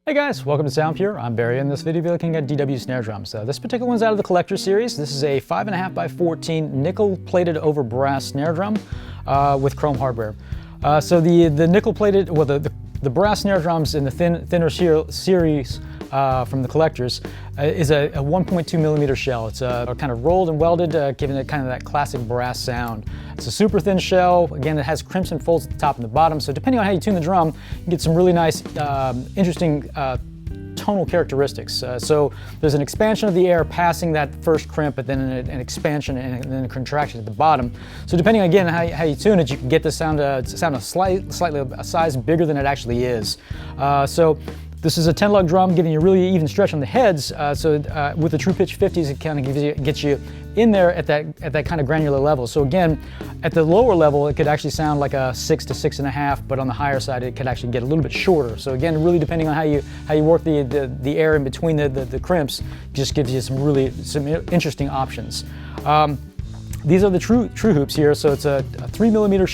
Hey guys, welcome to Sound Pure. I'm Barry. In this video, we'll be looking at DW snare drums. This particular one's out of the collector series. This is a 5.5 by 14 nickel-plated over brass snare drum with chrome hardware. So the nickel-plated, well, the brass snare drums in the thinner series from the collectors is a 1.2 millimeter shell. It's kind of rolled and welded, giving it kind of that classic brass sound. It's a super thin shell. Again, it has crimson folds at the top and the bottom. So depending on how you tune the drum, you get some really nice, interesting tonal characteristics. So there's an expansion of the air passing that first crimp, but then an expansion and then a contraction at the bottom. So depending again how you tune it, you can get this sound slightly a size bigger than it actually is. So this is a 10 lug drum, giving you a really even stretch on the heads. With the True Pitch 50s, it kind of gets you in there at that kind of granular level. So again, at the lower level, it could actually sound like a 6 to 6.5, but on the higher side, it could actually get a little bit shorter. So again, really depending on how you work the air in between the crimps, just gives you some interesting options. These are the true hoops here. So it's a 3 millimeter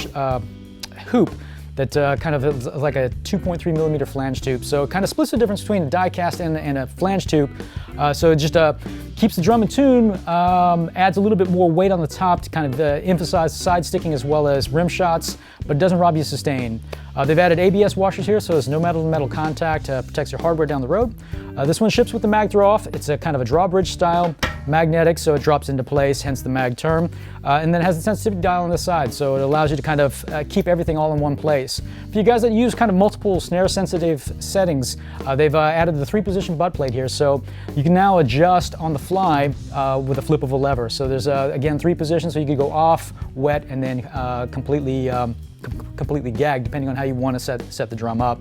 hoop that kind of is like a 2.3 millimeter flange tube. So it kind of splits the difference between a die cast and a flange tube. So it just keeps the drum in tune, adds a little bit more weight on the top to kind of emphasize side sticking as well as rim shots, but doesn't rob you of sustain. They've added ABS washers here, so there's no metal-to-metal contact, protects your hardware down the road. This one ships with the mag throw-off. It's a kind of a drawbridge style, magnetic, so it drops into place, hence the mag term. And then it has a sensitivity dial on the side, so it allows you to kind of keep everything all in one place. For you guys that use kind of multiple snare-sensitive settings, they've added the 3-position butt plate here, so you can now adjust on the fly with a flip of a lever. So there's, again, 3 positions, so you could go off, wet, and then completely gagged, depending on how you want to set the drum up.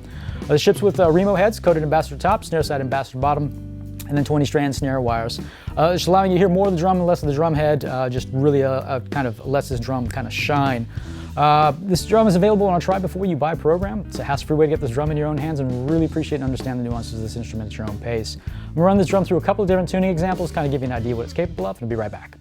It ships with Remo heads, coated ambassador top, snare side ambassador bottom, and then 20 strand snare wires. It's allowing you to hear more of the drum and less of the drum head, just really kind of lets this drum kind of shine. This drum is available on a try before you buy program. It's a hassle-free way to get this drum in your own hands and really appreciate and understand the nuances of this instrument at your own pace. I'm going to run this drum through a couple of different tuning examples, kind of give you an idea what it's capable of, and I'll be right back.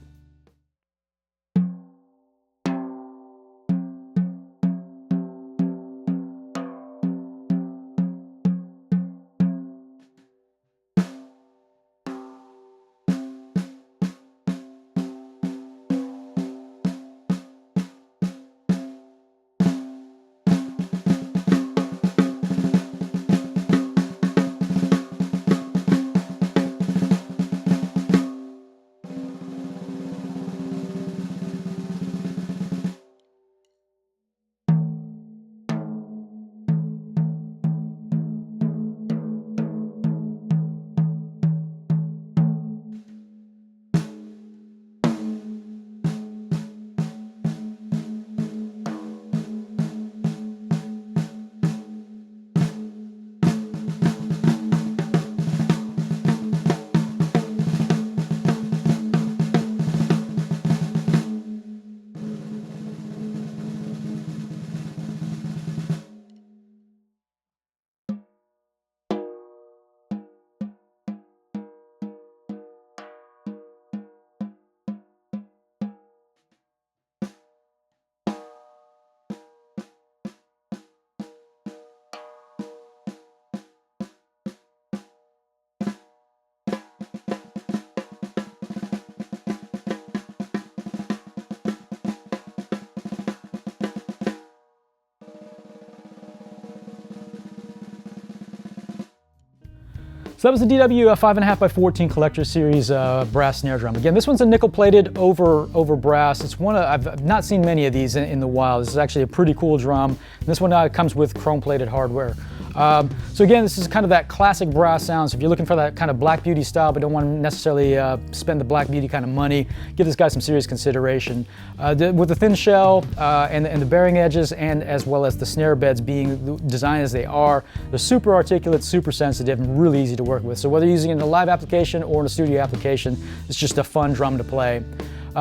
So that was the DW 5.5 by 14 collector series brass snare drum. Again, this one's a nickel plated over brass. It's one I've not seen many of these in the wild. This is actually a pretty cool drum. And this one comes with chrome plated hardware. So again, this is kind of that classic brass sound. So if you're looking for that kind of Black Beauty style, but don't want to necessarily spend the Black Beauty kind of money, give this guy some serious consideration. With the thin shell and the bearing edges, and as well as the snare beds being designed as they are, they're super articulate, super sensitive, and really easy to work with. So whether you're using it in a live application or in a studio application, it's just a fun drum to play.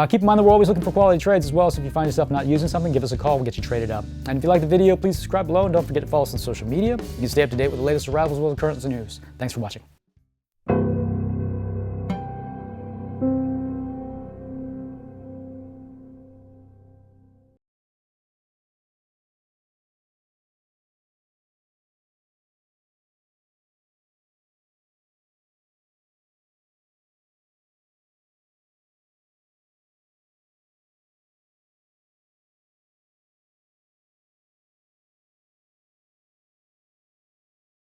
Keep in mind that we're always looking for quality trades as well, so if you find yourself not using something, give us a call, we'll get you traded up. And if you like the video, please subscribe below, and don't forget to follow us on social media. You can stay up to date with the latest arrivals as well as current news. Thanks for watching.